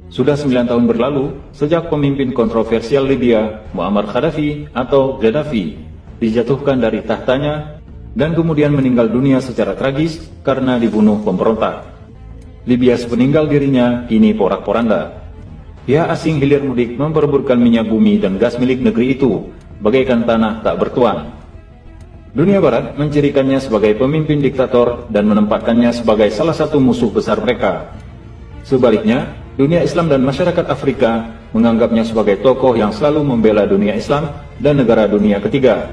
Sudah 9 tahun berlalu sejak pemimpin kontroversial Libya, Muammar Gaddafi atau Gaddafi, dijatuhkan dari tahtanya dan kemudian meninggal dunia secara tragis karena dibunuh pemberontak. Libya sepeninggal dirinya kini porak-poranda. Pihak asing hilir mudik memperebutkan minyak bumi dan gas milik negeri itu, bagaikan tanah tak bertuan. Dunia Barat mencirikannya sebagai pemimpin diktator dan menempatkannya sebagai salah satu musuh besar mereka. Sebaliknya, dunia Islam dan masyarakat Afrika menganggapnya sebagai tokoh yang selalu membela dunia Islam dan negara dunia ketiga.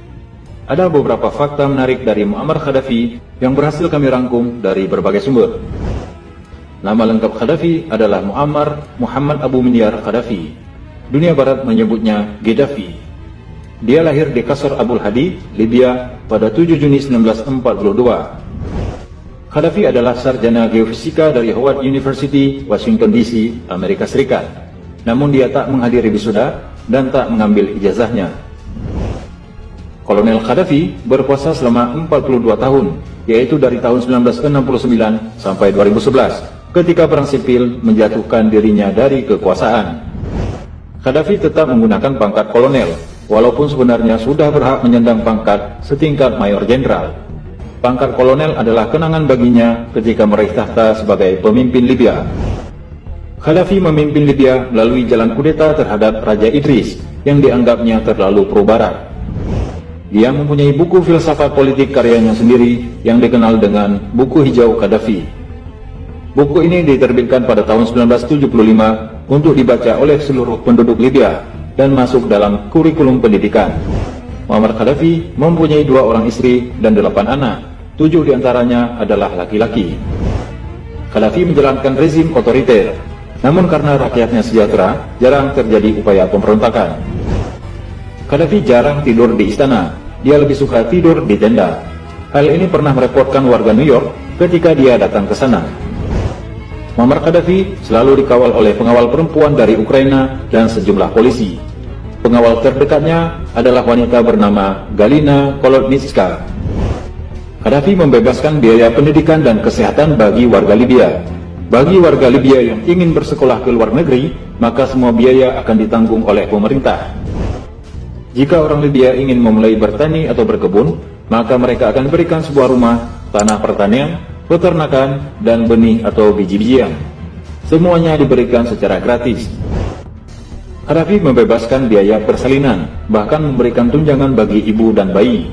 Ada beberapa fakta menarik dari Muammar Gaddafi yang berhasil kami rangkum dari berbagai sumber. Nama lengkap Gaddafi adalah Muammar Muhammad Abu Minyar Gaddafi. Dunia Barat menyebutnya Gaddafi. Dia lahir di Qasr Abul Hadi, Libya pada 7 Juni 1942. Gaddafi adalah sarjana geofisika dari Howard University, Washington DC, Amerika Serikat. Namun dia tak menghadiri wisuda dan tak mengambil ijazahnya. Kolonel Gaddafi berkuasa selama 42 tahun, yaitu dari tahun 1969 sampai 2011, ketika perang sipil menjatuhkan dirinya dari kekuasaan. Gaddafi tetap menggunakan pangkat kolonel, walaupun sebenarnya sudah berhak menyandang pangkat setingkat mayor jenderal. Pangkat kolonel adalah kenangan baginya ketika meraih tahta sebagai pemimpin Libya. Gaddafi memimpin Libya melalui jalan kudeta terhadap Raja Idris yang dianggapnya terlalu pro-barat. Dia mempunyai buku filsafat politik karyanya sendiri yang dikenal dengan Buku Hijau Gaddafi. Buku ini diterbitkan pada tahun 1975 untuk dibaca oleh seluruh penduduk Libya dan masuk dalam kurikulum pendidikan. Muammar Gaddafi mempunyai 2 orang istri dan 8 anak. 7 diantaranya adalah laki-laki. Gaddafi menjalankan rezim otoriter, namun karena rakyatnya sejahtera, jarang terjadi upaya pemberontakan. Gaddafi jarang tidur di istana, dia lebih suka tidur di tenda. Hal ini pernah merepotkan warga New York ketika dia datang ke sana. Muammar Gaddafi selalu dikawal oleh pengawal perempuan dari Ukraina dan sejumlah polisi. Pengawal terdekatnya adalah wanita bernama Galina Kolodnitska. Gaddafi membebaskan biaya pendidikan dan kesehatan bagi warga Libya. Bagi warga Libya yang ingin bersekolah ke luar negeri, maka semua biaya akan ditanggung oleh pemerintah. Jika orang Libya ingin memulai bertani atau berkebun, maka mereka akan diberikan sebuah rumah, tanah pertanian, peternakan, dan benih atau biji-bijian. Semuanya diberikan secara gratis. Gaddafi membebaskan biaya persalinan, bahkan memberikan tunjangan bagi ibu dan bayi.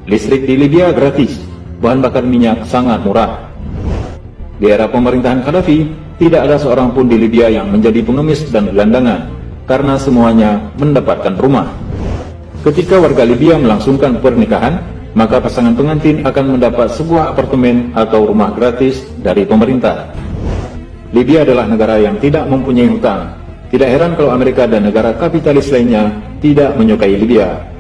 Listrik di Libya gratis, bahan bakar minyak sangat murah. Di era pemerintahan Gaddafi, tidak ada seorang pun di Libya yang menjadi pengemis dan gelandangan, karena semuanya mendapatkan rumah. Ketika warga Libya melangsungkan pernikahan, maka pasangan pengantin akan mendapat sebuah apartemen atau rumah gratis dari pemerintah. Libya adalah negara yang tidak mempunyai hutang. Tidak heran kalau Amerika dan negara kapitalis lainnya tidak menyukai Libya.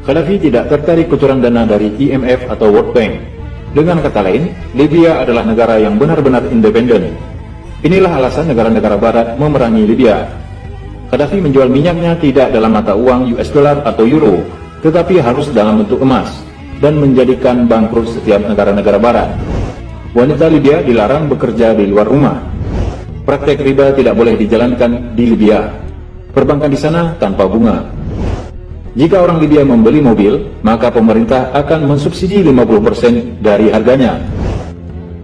Gaddafi tidak tertarik kucuran dana dari IMF atau World Bank. Dengan kata lain, Libya adalah negara yang benar-benar independen. Inilah alasan negara-negara barat memerangi Libya. Gaddafi menjual minyaknya tidak dalam mata uang US dollar atau euro, tetapi harus dalam bentuk emas, dan menjadikan bangkrut setiap negara-negara barat. Wanita Libya dilarang bekerja di luar rumah. Praktek riba tidak boleh dijalankan di Libya. Perbankan di sana tanpa bunga. Jika orang Libya membeli mobil, maka pemerintah akan mensubsidi 50% dari harganya.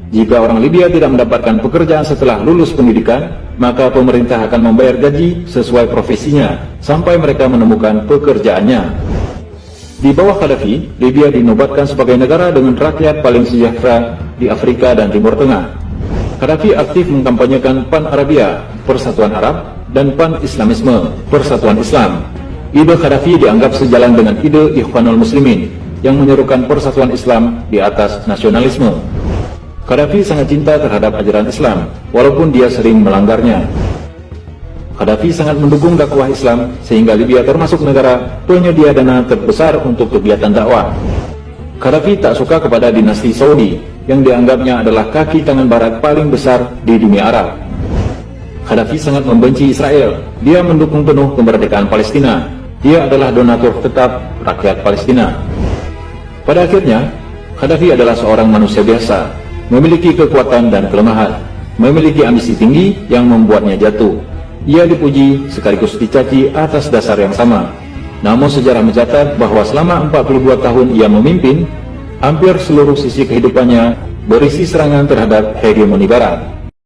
Jika orang Libya tidak mendapatkan pekerjaan setelah lulus pendidikan, maka pemerintah akan membayar gaji sesuai profesinya sampai mereka menemukan pekerjaannya. Di bawah Gaddafi, Libya dinobatkan sebagai negara dengan rakyat paling sejahtera di Afrika dan Timur Tengah. Gaddafi aktif mengkampanyekan Pan-Arabia, Persatuan Arab, dan Pan-Islamisme, Persatuan Islam. Ide Gaddafi dianggap sejalan dengan ide Ikhwanul Muslimin yang menyerukan persatuan Islam di atas nasionalisme. Gaddafi sangat cinta terhadap ajaran Islam, walaupun dia sering melanggarnya. Gaddafi sangat mendukung dakwah Islam, sehingga Libya termasuk negara penyedia dana terbesar untuk kegiatan dakwah. Gaddafi tak suka kepada dinasti Saudi, yang dianggapnya adalah kaki tangan barat paling besar di dunia Arab. Gaddafi sangat membenci Israel. Dia mendukung penuh kemerdekaan Palestina. Dia adalah donatur tetap rakyat Palestina. Pada akhirnya, Gaddafi adalah seorang manusia biasa, memiliki kekuatan dan kelemahan. memiliki ambisi tinggi yang membuatnya jatuh. Ia dipuji sekaligus dicaci atas dasar yang sama. Namun sejarah mencatat bahwa selama 42 tahun ia memimpin, hampir seluruh sisi kehidupannya berisi serangan terhadap hegemoni Barat.